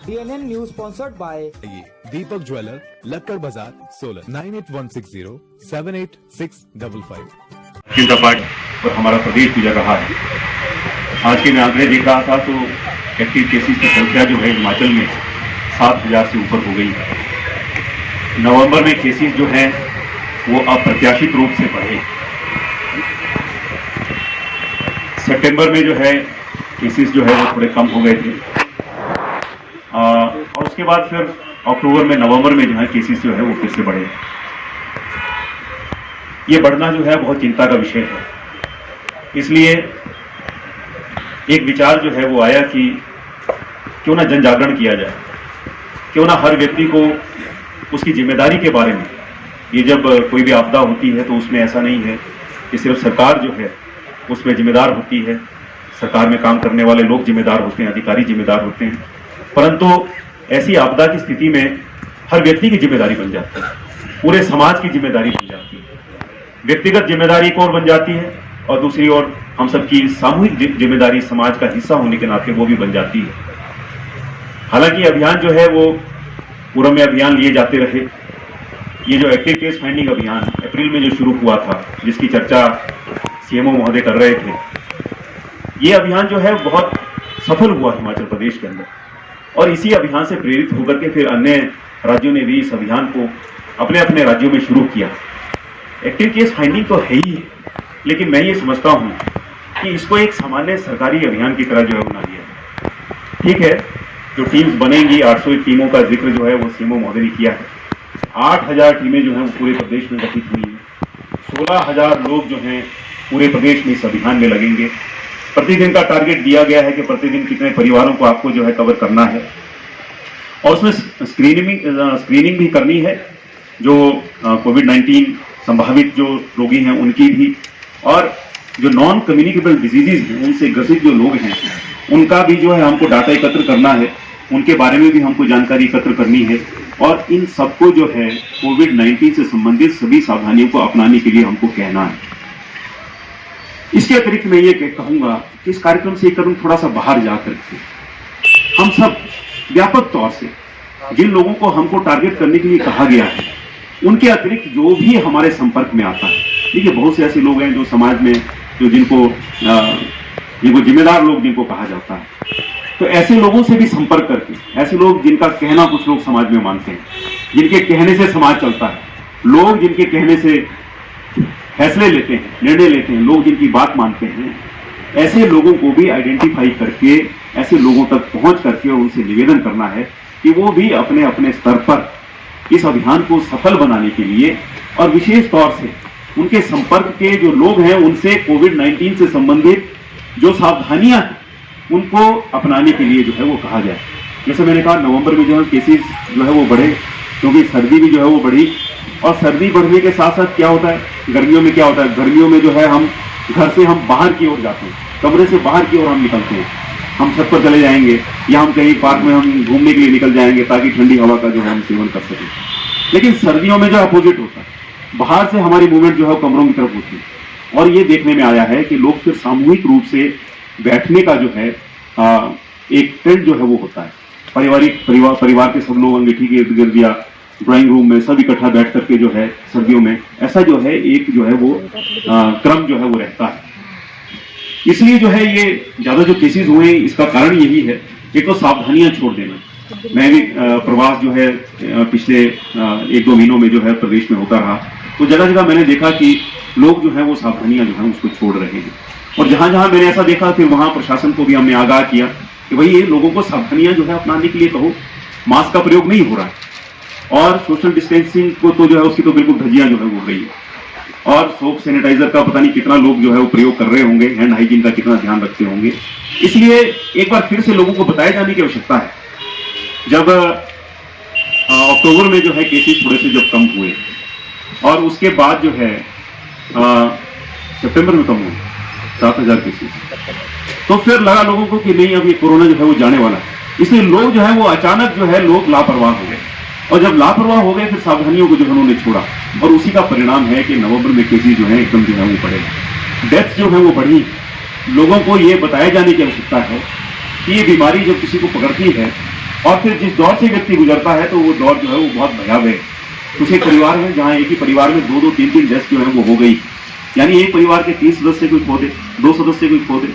DNN News sponsored by Deepak jeweller, Lakkar Bazaar, Solan 9816078655। Janata party और हमारा प्रदेश गुजर रहा है। आज के मैं आंकड़े देख रहा था तो एक्टिव केसेस की संख्या जो है हिमाचल में 7,000 से ऊपर हो गई है। नवंबर में केसेस जो हैं वो अप्रत्याशित रूप से बढ़े। सितंबर में जो है केसेस जो है वो थोड़े कम हो गए थे और उसके बाद फिर अक्टूबर में नवंबर में जो है केसेस जो है वो फिर से बढ़े। ये बढ़ना जो है बहुत चिंता का विषय है। इसलिए एक विचार जो है वो आया कि क्यों ना जन जागरण किया जाए, क्यों ना हर व्यक्ति को उसकी जिम्मेदारी के बारे में, ये जब कोई भी आपदा होती है तो उसमें ऐसा नहीं है कि सिर्फ सरकार जो है उसमें जिम्मेदार होती है, सरकार में काम करने वाले लोग जिम्मेदार होते हैं, अधिकारी जिम्मेदार होते हैं, परंतु ऐसी आपदा की स्थिति में हर व्यक्ति की जिम्मेदारी बन जाती है, पूरे समाज की जिम्मेदारी बन जाती है। व्यक्तिगत जिम्मेदारी एक और बन जाती है और दूसरी ओर हम सबकी सामूहिक जिम्मेदारी समाज का हिस्सा होने के नाते वो भी बन जाती है। हालांकि अभियान जो है वो पूर्व में अभियान लिए जाते रहे। ये जो एक्टिव केस फाइंडिंग अभियान अप्रैल में जो शुरू हुआ था, जिसकी चर्चा सीएमओ महोदय कर रहे थे, ये अभियान जो है बहुत सफल हुआ हिमाचल प्रदेश के अंदर और इसी अभियान से प्रेरित होकर के फिर अन्य राज्यों ने भी इस अभियान को अपने अपने राज्यों में शुरू किया। एक्टिव केस फाइंडिंग तो है ही है, लेकिन मैं ये समझता हूं कि इसको एक सामान्य सरकारी अभियान की तरह जो है बना लिया है। ठीक है, जो टीम्स बनेंगी, 800 टीमों का जिक्र जो है वो सीएमओ महोदय ने किया है। 8,000 टीमें जो हैं वो पूरे प्रदेश में गठित हुई हैं। 16,000 लोग जो हैं पूरे प्रदेश में इस अभियान में लगेंगे। प्रतिदिन का टारगेट दिया गया है कि प्रतिदिन कितने परिवारों को आपको जो है कवर करना है और उसमें स्क्रीनिंग भी करनी है, जो कोविड-19 संभावित जो रोगी हैं उनकी भी, और जो नॉन कम्युनिकेबल डिजीजेज हैं, उनसे ग्रसित जो लोग हैं उनका भी जो है हमको डाटा एकत्र करना है, उनके बारे में भी हमको जानकारी एकत्र करनी है और इन सबको जो है कोविड-19 से संबंधित सभी सावधानियों को अपनाने के लिए हमको कहना है। इसके अतिरिक्त मैं ये कहूंगा कि इस कार्यक्रम से एक कदम थोड़ा सा बाहर जाकर के हम सब व्यापक तौर से जिन लोगों को हमको टारगेट करने के लिए कहा गया है, उनके अतिरिक्त जो भी हमारे संपर्क में आता है, देखिए बहुत से ऐसे लोग हैं जो समाज में जो जिनको जिम्मेदार लोग जिनको कहा जाता है, तो ऐसे लोगों से भी संपर्क करके, ऐसे लोग जिनका कहना कुछ लोग समाज में मानते हैं, जिनके कहने से समाज चलता है, लोग जिनके कहने से फैसले लेते हैं, निर्णय लेते हैं, लोग जिनकी बात मानते हैं, ऐसे लोगों को भी आइडेंटिफाई करके ऐसे लोगों तक पहुंच करके और उनसे निवेदन करना है कि वो भी अपने अपने स्तर पर इस अभियान को सफल बनाने के लिए और विशेष तौर से उनके संपर्क के जो लोग हैं उनसे कोविड-19 से संबंधित जो सावधानियां हैं उनको अपनाने के लिए जो है वो कहा जाए। जैसे मैंने कहा, नवंबर में जो है केसेस जो है वो बढ़े, क्योंकि सर्दी भी जो है वो बढ़ी और सर्दी बढ़ने के साथ साथ क्या होता है, गर्मियों में क्या होता है, गर्मियों में जो है हम घर से हम बाहर की ओर जाते हैं, कमरे से बाहर की ओर हम निकलते हैं, हम छत पर चले जाएंगे या हम कहीं पार्क में हम घूमने के लिए निकल जाएंगे ताकि ठंडी हवा का जो है हम सेवन कर सकें। लेकिन सर्दियों में जो अपोजिट होता है, बाहर से हमारी मूवमेंट जो है कमरों की तरफ होती है और ये देखने में आया है कि लोग फिर सामूहिक रूप से बैठने का जो है एक ट्रेंड जो है वो होता है। परिवार के सब लोग अंगीठी के इर्द गिर्द या ड्राइंग रूम में सब इकट्ठा बैठ करके जो है सर्दियों में ऐसा जो है एक जो है वो क्रम जो है वो रहता है। इसलिए जो है ये ज्यादा जो केसेस हुए इसका कारण यही है, एक तो सावधानियां छोड़ देना। मैं भी प्रवास जो है पिछले 1-2 महीनों में जो है प्रदेश में होता रहा, तो जगह जगह मैंने देखा कि लोग जो है वो सावधानियां जो है उसको छोड़ रहे हैं और जहां जहां मैंने ऐसा देखा फिर वहां प्रशासन को भी हमने आगाह किया कि भाई ये लोगों को सावधानियां जो है अपनाने के लिए कहो, मास्क का प्रयोग नहीं हो रहा है और सोशल डिस्टेंसिंग को तो जो है उसकी तो बिल्कुल धज्जियां जो है उड़ गई है और सोप सैनिटाइजर का पता नहीं कितना लोग जो है वो प्रयोग कर रहे होंगे, हैंड हाइजीन का कितना ध्यान रखते होंगे। इसलिए एक बार फिर से लोगों को बताए जाने की आवश्यकता है। जब अक्टूबर में जो है केसेस थोड़े से जब कम हुए और उसके बाद जो है सितंबर में कम हुए 7,000 केसेस, तो फिर लगा लोगों को कि नहीं अब ये कोरोना जो है वो जाने वाला है। इसलिए लोग जो है वो अचानक जो है लोग लापरवाह हो गए और जब लापरवाह हो गए फिर सावधानियों को जो है उन्होंने छोड़ा और उसी का परिणाम है कि नवंबर में केसेस जो है एकदम जो है वो बढ़े, डेथ जो है वो बढ़ी। लोगों को ये बताया जाने की आवश्यकता है कि ये बीमारी जब किसी को पकड़ती है और फिर जिस दौर से व्यक्ति गुजरता है तो वो दौर जो है वो बहुत भयावह है। कुछ एक परिवार में, जहाँ एक ही परिवार में 2-2, 3-3 डेथ जो है वो हो गई, यानी एक परिवार के 3 सदस्य कोई खो दे, 2 सदस्य कोई खो दे,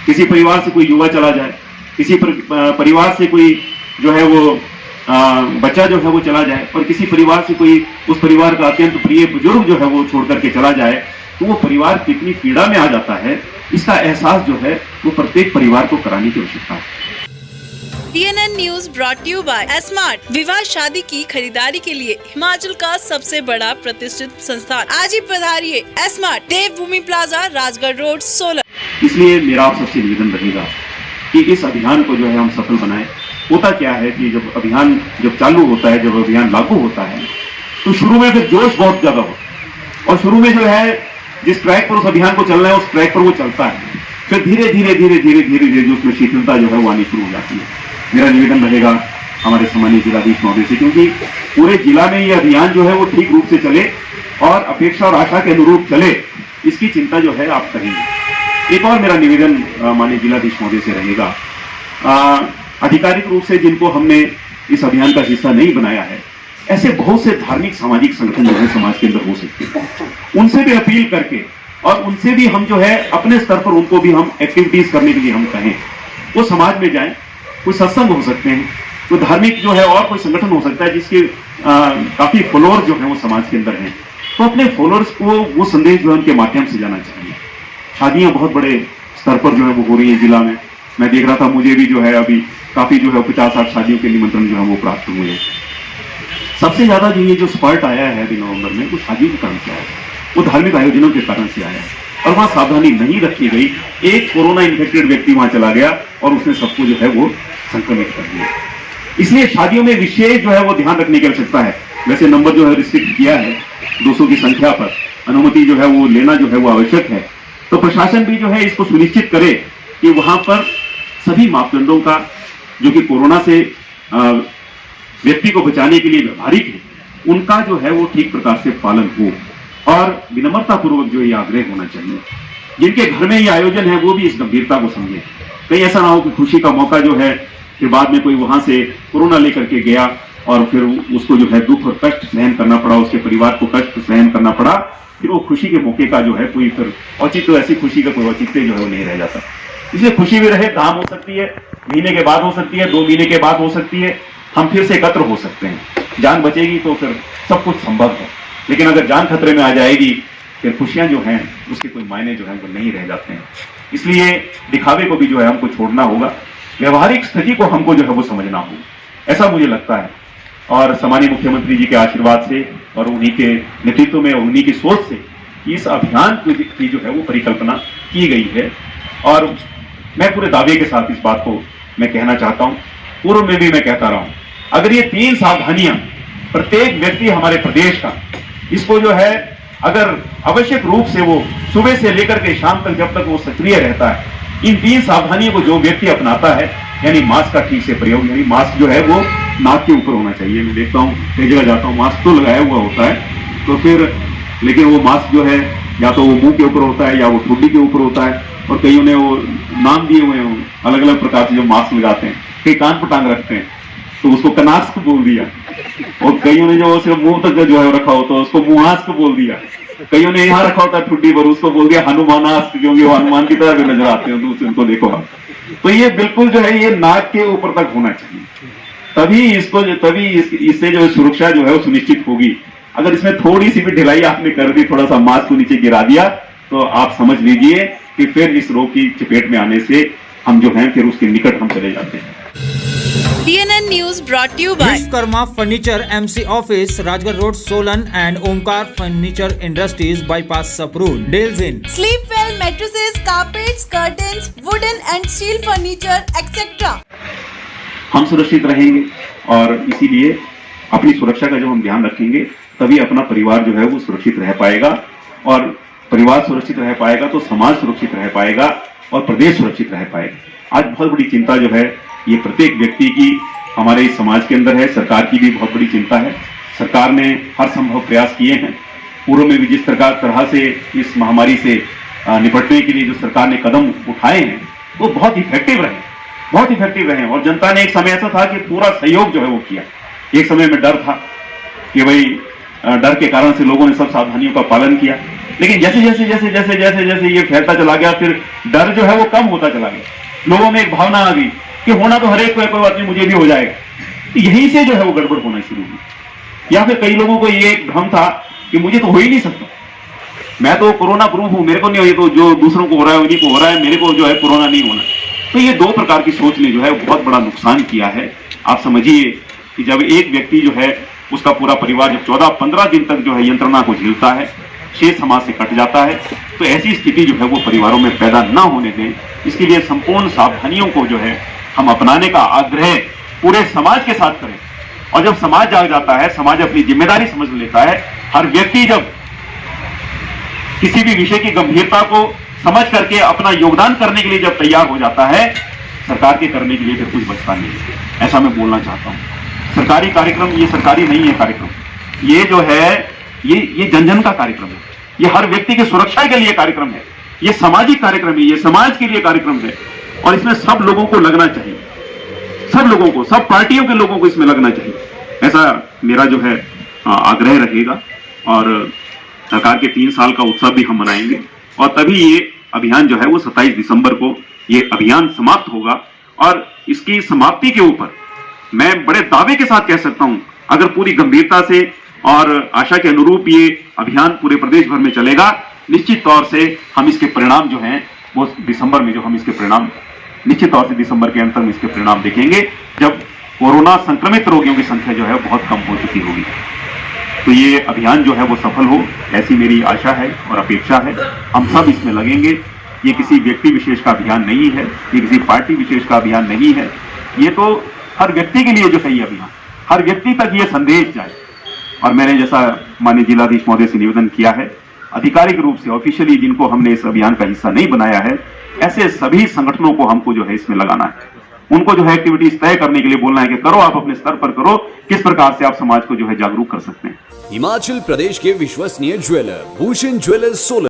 किसी परिवार से कोई युवा चला जाए, किसी परिवार से कोई जो है वो बच्चा जो है वो चला जाए, और किसी परिवार से कोई उस परिवार का अत्यंत प्रिय बुजुर्ग जो है वो छोड़ करके चला जाए, तो वो परिवार कितनी पीड़ा में आ जाता है, इसका एहसास जो है वो प्रत्येक परिवार को कराने की आवश्यकता है। TNN news brought you by smart. विवाह शादी की खरीदारी के लिए हिमाचल का सबसे बड़ा प्रतिष्ठित संस्थान। आज ही पधारिए स्मार्ट, देवभूमि प्लाजा, राजगढ़ रोड, सोलन। इसलिए मेरा आप सबसे निवेदन रहेगा कि इस अभियान को जो है हम सफल बनाएं। होता क्या है कि जब अभियान चालू होता है, जब अभियान लागू होता है, तो शुरू में फिर जोश बहुत ज्यादा होता है, और शुरू में जो है जिस ट्रैक पर उस अभियान को चलना है उस ट्रैक पर वो चलता है, फिर धीरे धीरे जो उसमें शिथिलता जो है वो आनी शुरू हो जाती है। मेरा निवेदन रहेगा हमारे सम्मानित जिलाधीश महोदय से, क्योंकि पूरे जिला में ये अभियान जो है वो ठीक रूप से चले और अपेक्षा और आशा के अनुरूप चले, इसकी चिंता जो है आप करेंगे। एक और मेरा निवेदन माननीय जिलाधीश महोदय से रहेगा, आधिकारिक रूप से जिनको हमने इस अभियान का हिस्सा नहीं बनाया है, ऐसे बहुत से धार्मिक सामाजिक संगठन जो है समाज के अंदर हो सकते हैं, उनसे भी अपील करके और उनसे भी हम जो है अपने स्तर पर उनको भी हम एक्टिविटीज करने के लिए हम कहें, वो समाज में जाएं। कोई सत्संग हो सकते हैं, कोई धार्मिक जो है और कोई संगठन हो सकता है जिसके काफी फॉलोअर्स जो है वो समाज के अंदर हैं, तो अपने फॉलोअर्स को वो संदेश जो है उनके माध्यम से जाना चाहिए। शादियां बहुत बड़े स्तर पर जो है वो हो रही है जिला में, मैं देख रहा था, मुझे भी जो है अभी काफी जो है 50-60 शादियों के निमंत्रण जो है वो प्राप्त हुए हैं। सबसे ज्यादा जो ये जो स्पर्ट आया है अभी नवंबर में, वो शादी के कारण से आया है, वो धार्मिक आयोजनों के कारण से आया है, और वहां सावधानी नहीं रखी गई। एक कोरोना इन्फेक्टेड व्यक्ति वहां चला गया और उसने सबको जो है वो संक्रमित कर दिया। इसलिए शादियों में विशेष जो है वो ध्यान रखने की आवश्यकता है। वैसे नंबर जो है रिस्ट्रिक्ट किया है, 200 की संख्या पर अनुमति जो है वो लेना जो है वो आवश्यक है, तो प्रशासन भी जो है इसको सुनिश्चित करे कि वहां पर सभी मापदंडों का जो कि कोरोना से व्यक्ति को बचाने के लिए व्यवहारिक है, उनका जो है वो ठीक प्रकार से पालन हो, और विनम्रता पूर्वक जो ये आग्रह होना चाहिए। जिनके घर में ये आयोजन है वो भी इस गंभीरता को समझे। कहीं ऐसा ना हो कि खुशी का मौका जो है फिर बाद में कोई वहां से कोरोना लेकर के गया और फिर उसको जो है दुख और कष्ट सहन करना पड़ा, उसके परिवार को कष्ट सहन करना पड़ा, फिर वो खुशी के मौके का जो है कोई फिर औचित्य, ऐसी खुशी का कोई औचित्य जो है वो नहीं रह जाता। इसलिए खुशी भी रहे, धाम हो सकती है, महीने के बाद हो सकती है, 2 महीने के बाद हो सकती है, हम फिर से एकत्र हो सकते हैं। जान बचेगी तो फिर सब कुछ संभव है, लेकिन अगर जान खतरे में आ जाएगी फिर खुशियां जो हैं उसके कोई मायने जो है वो नहीं रह जाते हैं। इसलिए दिखावे को भी जो है हमको छोड़ना होगा, व्यवहारिक स्थिति को हमको जो है वो समझना होगा, ऐसा मुझे लगता है। और सम्मानीय मुख्यमंत्री जी के आशीर्वाद से और उन्हीं के नेतृत्व में, उन्हीं की सोच से इस अभियान की जो है वो परिकल्पना की गई है। और मैं पूरे दावे के साथ इस बात को मैं कहना चाहता हूं, पूर्व में भी मैं कहता रहा हूं, अगर ये 3 सावधानियां प्रत्येक व्यक्ति हमारे प्रदेश का इसको जो है अगर आवश्यक रूप से वो सुबह से लेकर के शाम तक जब तक वो सक्रिय रहता है, इन 3 सावधानियों को जो व्यक्ति अपनाता है, यानी मास्क का ठीक से प्रयोग, यानी मास्क जो है वो नाक के ऊपर होना चाहिए। मैं देखता हूँ कई जगह जाता हूँ मास्क तो लगाया हुआ होता है, तो फिर लेकिन वो मास्क जो है या तो वो मुंह के ऊपर होता है या वो ठुड्डी के ऊपर होता है, और कईयों ने वो नाम दिए हुए हैं अलग अलग प्रकार से जो मास्क लगाते हैं, कई कान पर टांग रखते हैं तो उसको कनास्क बोल दिया, और कईयों ने जो सिर्फ मुंह तक जो है रखा होता है उसको मुहास्क बोल दिया, कईयों ने यहाँ रखा होता है ठुड्डी पर, उसको बोल दिया हनुमानास्क, क्योंकि वो हनुमान की तरह भी नजर आते हैं तो उनको देखो आप। तो ये बिल्कुल जो है ये नाक के ऊपर तक होना चाहिए, तभी इससे जो सुरक्षा जो है वो सुनिश्चित होगी। अगर इसमें थोड़ी सी भी ढिलाई आपने कर दी, थोड़ा सा मास्क को नीचे गिरा दिया, तो आप समझ लीजिए कि फिर इस रोग की चपेट में आने से हम जो हैं फिर उसके निकट हम चले जाते हैं। TNN news brought you by Vishwakarma furniture MC office, Rajgarh road, Solan, and Omkar furniture industries, bypass Saprool, deals in sleep well mattresses, carpets, curtains, wooden and steel furniture etcetera. हम सुरक्षित रहेंगे और इसीलिए अपनी सुरक्षा का जब हम ध्यान रखेंगे तभी अपना परिवार जो है वो सुरक्षित रह पाएगा, और परिवार सुरक्षित रह पाएगा तो समाज सुरक्षित रह पाएगा और प्रदेश सुरक्षित रह पाएगा। आज बहुत बड़ी चिंता जो है ये प्रत्येक व्यक्ति की हमारे इस समाज के अंदर है, सरकार की भी बहुत बड़ी चिंता है। सरकार ने हर संभव प्रयास किए हैं, पूर्व में भी जिस तरह से इस महामारी से निपटने के लिए जो सरकार ने कदम उठाए हैं वो बहुत इफेक्टिव रहे, बहुत इफेक्टिव रहे और जनता ने एक समय ऐसा था कि पूरा सहयोग जो है वो किया। एक समय में डर था कि भाई डर के कारण से लोगों ने सब सावधानियों का पालन किया, लेकिन जैसे जैसे जैसे जैसे जैसे जैसे ये फैलता चला गया, फिर डर जो है वो कम होता चला गया। लोगों में एक भावना आ गई कि होना तो हर एक को है, कोई बात नहीं, मुझे भी हो जाएगा। तो यहीं से जो है वो गड़बड़ होना शुरू हुई। या फिर कई लोगों को ये एक भ्रम था कि मुझे तो हो ही नहीं सकता, मैं तो कोरोना प्रूफ हूं, मेरे को नहीं हो, ये तो जो दूसरों को हो रहा है उन्हीं को हो रहा है, मेरे को जो है कोरोना नहीं होना। तो ये दो प्रकार की सोच ने जो है बहुत बड़ा नुकसान किया है। आप समझिए कि जब एक व्यक्ति जो है उसका पूरा परिवार जब 14-15 दिन तक जो है यंत्रणा को झेलता है, शेष समाज से कट जाता है, तो ऐसी स्थिति जो है वो परिवारों में पैदा ना होने दें। इसके लिए संपूर्ण सावधानियों को जो है हम अपनाने का आग्रह पूरे समाज के साथ करें। और जब समाज जाग जाता है, समाज अपनी जिम्मेदारी समझ लेता है, हर व्यक्ति जब किसी भी विषय की गंभीरता को समझ करके अपना योगदान करने के लिए जब तैयार हो जाता है, सरकार के करने के लिए फिर कुछ बचता नहीं है। ऐसा मैं बोलना चाहता हूं। सरकारी कार्यक्रम ये सरकारी नहीं है कार्यक्रम, ये जो है ये जन जन का कार्यक्रम है, ये हर व्यक्ति की सुरक्षा के लिए कार्यक्रम है, ये सामाजिक कार्यक्रम है, ये समाज के लिए कार्यक्रम है। और इसमें सब लोगों को लगना चाहिए, सब लोगों को, सब पार्टियों के लोगों को इसमें लगना चाहिए। ऐसा मेरा जो है आग्रह रहेगा। और सरकार के 3 साल का उत्सव भी हम मनाएंगे और तभी ये अभियान जो है वो 27 दिसंबर को ये अभियान समाप्त होगा। और इसकी समाप्ति के ऊपर मैं बड़े दावे के साथ कह सकता हूं, अगर पूरी गंभीरता से और आशा के अनुरूप ये अभियान पूरे प्रदेश भर में चलेगा, निश्चित तौर से हम इसके परिणाम जो हैं वो दिसंबर में जो हम इसके परिणाम निश्चित तौर से दिसंबर के अंत में इसके परिणाम देखेंगे, जब कोरोना संक्रमित रोगियों की संख्या जो है बहुत कम हो चुकी होगी। तो ये अभियान जो है वो सफल हो, ऐसी मेरी आशा है और अपेक्षा है। हम सब इसमें लगेंगे। ये किसी व्यक्ति विशेष का अभियान नहीं है, ये किसी पार्टी विशेष का अभियान नहीं है, ये तो हर व्यक्ति के लिए जो है ये अभियान, हर व्यक्ति तक ये संदेश जाए। और मैंने जैसा माननीय जिलाधीश महोदय से निवेदन किया है, आधिकारिक रूप से ऑफिशियली जिनको हमने इस अभियान का हिस्सा नहीं बनाया है, ऐसे सभी संगठनों को हमको जो है इसमें लगाना है। उनको जो है एक्टिविटीज तय करने के लिए बोलना है कि करो, आप अपने स्तर पर करो, किस प्रकार से आप समाज को जो है जागरूक कर सकते हैं। हिमाचल प्रदेश के विश्वसनीय ज्वेलर भूषण ज्वेलर्स सोलन।